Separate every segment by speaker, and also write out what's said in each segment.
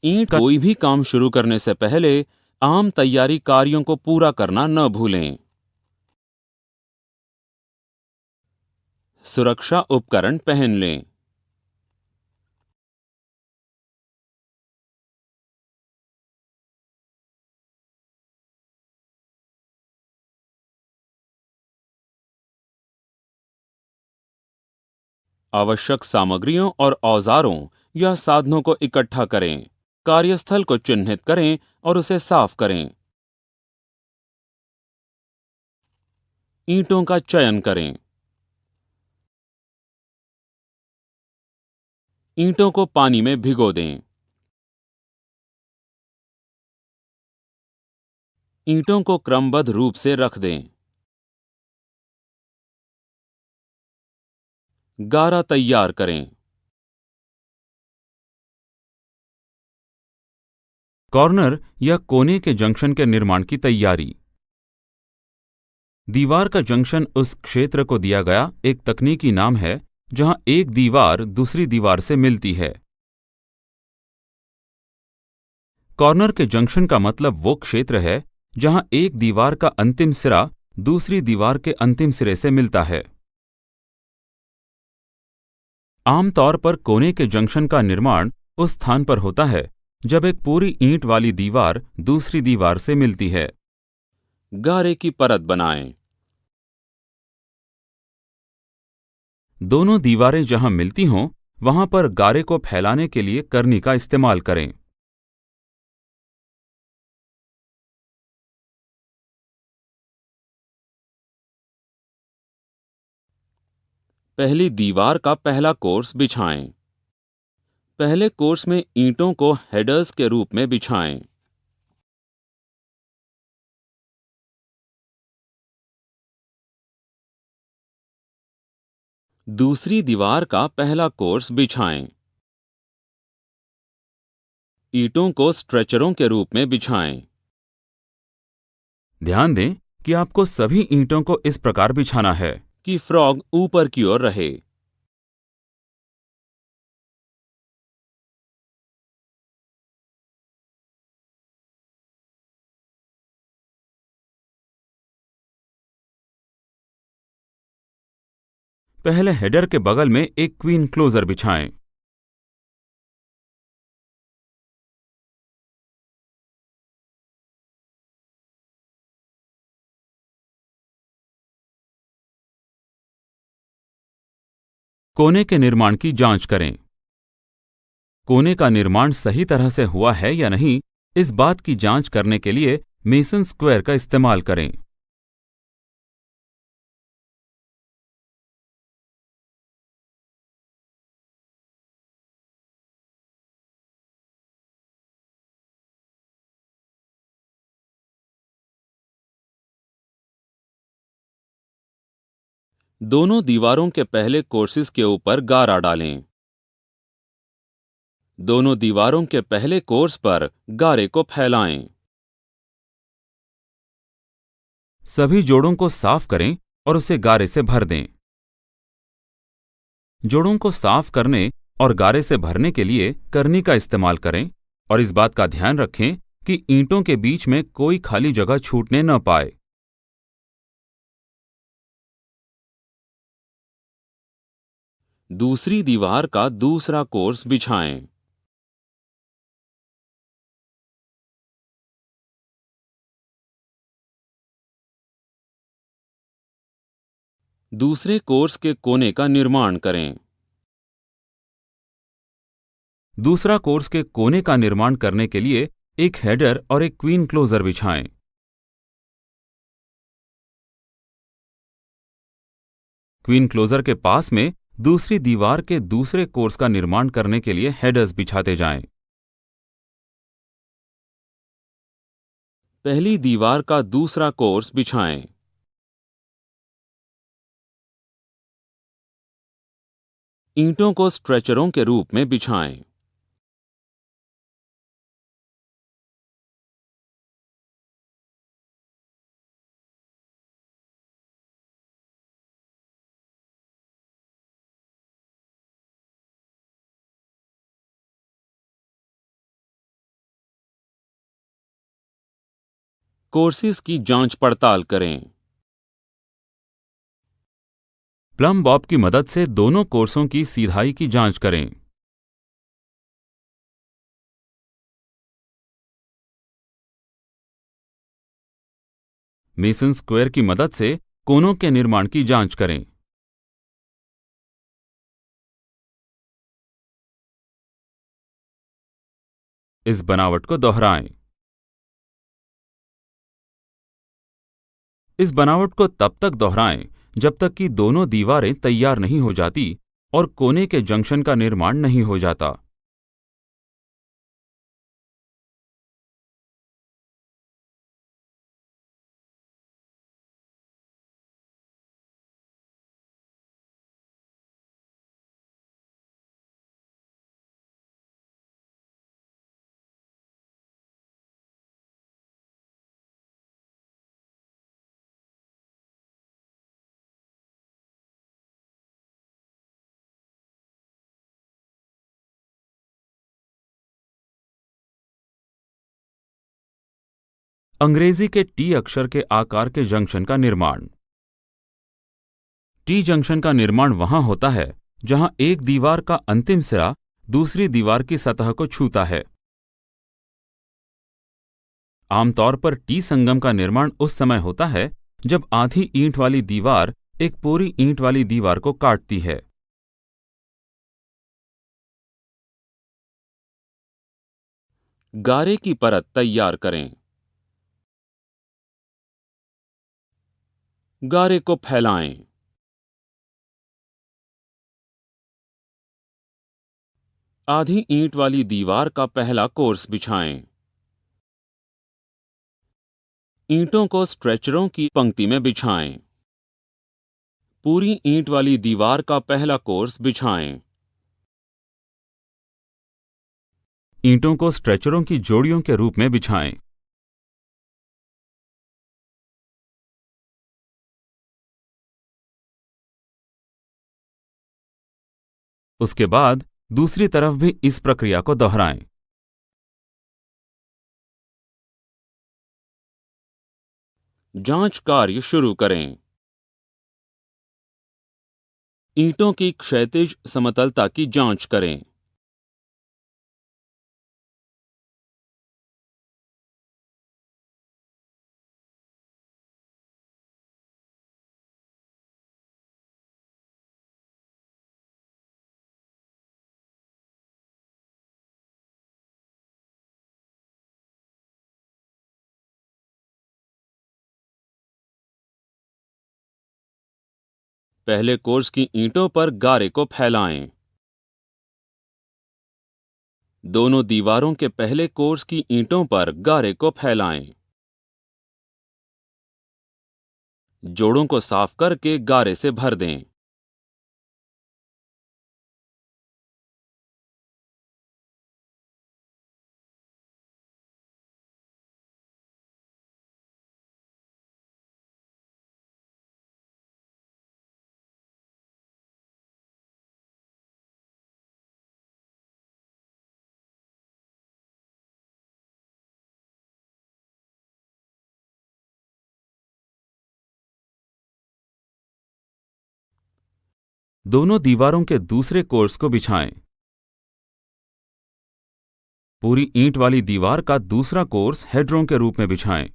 Speaker 1: ईंट कोई भी काम शुरू करने से पहले आम तैयारी कार्यों को पूरा करना न भूलें। सुरक्षा उपकरण पहन लें। आवश्यक सामग्रियों और औजारों या साधनों को इकट्ठा करें। कार्यस्थल को चिन्हित करें और उसे साफ करें। ईंटों का चयन करें। ईंटों को पानी में भिगो दें। ईंटों को क्रमबद्ध रूप से रख दें। गारा तैयार करें। कॉर्नर या कोने के जंक्शन के निर्माण की तैयारी। दीवार का जंक्शन उस क्षेत्र को दिया गया एक तकनीकी नाम है जहां एक दीवार दूसरी दीवार से मिलती है। कॉर्नर के जंक्शन का मतलब वो क्षेत्र है जहां एक दीवार का अंतिम सिरा दूसरी दीवार के अंतिम सिरे से मिलता है। आमतौर पर कोने के जंक्शन का निर्माण उस स्थान पर होता है जब एक पूरी ईंट वाली दीवार दूसरी दीवार से मिलती है। गारे की परत बनाएं। दोनों दीवारें जहां मिलती हों वहां पर गारे को फैलाने के लिए करनी का इस्तेमाल करें। पहली दीवार का पहला कोर्स बिछाएं। पहले कोर्स में ईंटों को हेडर्स के रूप में बिछाएं। दूसरी दीवार का पहला कोर्स बिछाएं। ईंटों को स्ट्रेचरों के रूप में बिछाएं। ध्यान दें कि आपको सभी ईंटों को इस प्रकार बिछाना है कि फ्रॉग ऊपर की ओर रहे। पहले हेडर के बगल में एक क्वीन क्लोजर बिछाएं। कोने के निर्माण की जांच करें। कोने का निर्माण सही तरह से हुआ है या नहीं, इस बात की जांच करने के लिए मेसन स्क्वायर का इस्तेमाल करें। दोनों दीवारों के पहले कोर्सेज के ऊपर गारा डालें। दोनों दीवारों के पहले कोर्स पर गारे को फैलाएं। सभी जोड़ों को साफ करें और उसे गारे से भर दें। जोड़ों को साफ करने और गारे से भरने के लिए करनी का इस्तेमाल करें और इस बात का ध्यान रखें कि ईंटों के बीच में कोई खाली जगह छूटने न पाए। दूसरी दीवार का दूसरा कोर्स बिछाएं। दूसरे कोर्स के कोने का निर्माण करें। दूसरा कोर्स के कोने का निर्माण करने के लिए एक हेडर और एक क्वीन क्लोजर बिछाएं। क्वीन क्लोजर के पास में दूसरी दीवार के दूसरे कोर्स का निर्माण करने के लिए हेडर्स बिछाते जाएं। पहली दीवार का दूसरा कोर्स बिछाएं। ईंटों को स्ट्रेचरों के रूप में बिछाएं। कोर्सेज की जांच पड़ताल करें। प्लम बॉब की मदद से दोनों कोर्सों की सीधाई की जांच करें। मेसन स्क्वायर की मदद से कोनों के निर्माण की जांच करें। इस बनावट को दोहराएं। इस बनावट को तब तक दोहराएं जब तक कि दोनों दीवारें तैयार नहीं हो जाती और कोने के जंक्शन का निर्माण नहीं हो जाता। अंग्रेजी के टी अक्षर के आकार के जंक्शन का निर्माण। टी जंक्शन का निर्माण वहां होता है जहां एक दीवार का अंतिम सिरा दूसरी दीवार की सतह को छूता है। आमतौर पर टी संगम का निर्माण उस समय होता है जब आधी ईंट वाली दीवार एक पूरी ईंट वाली दीवार को काटती है। गारे की परत तैयार करें। गारे को फैलाएं। आधी ईंट वाली दीवार का पहला कोर्स बिछाएं। ईंटों को स्ट्रेचरों की पंक्ति में बिछाएं। पूरी ईंट वाली दीवार का पहला कोर्स बिछाएं। ईंटों को स्ट्रेचरों की जोड़ियों के रूप में बिछाएं। उसके बाद दूसरी तरफ भी इस प्रक्रिया को दोहराएं। जांच कार्य शुरू करें। ईंटों की क्षैतिज समतलता की जांच करें। पहले कोर्स की ईंटों पर गारे को फैलाएं। दोनों दीवारों के पहले कोर्स की ईंटों पर गारे को फैलाएं। जोड़ों को साफ करके गारे से भर दें। दोनों दीवारों के दूसरे कोर्स को बिछाएं। पूरी ईंट वाली दीवार का दूसरा कोर्स हेडरों के रूप में बिछाएं।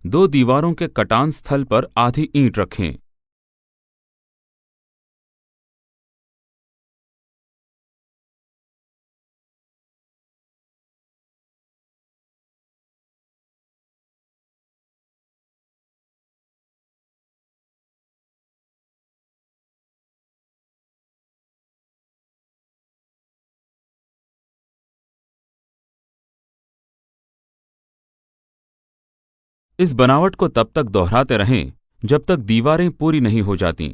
Speaker 1: दो दीवारों के कटान स्थल पर आधी ईंट रखें। इस बनावट को तब तक दोहराते रहें जब तक दीवारें पूरी नहीं हो जातीं।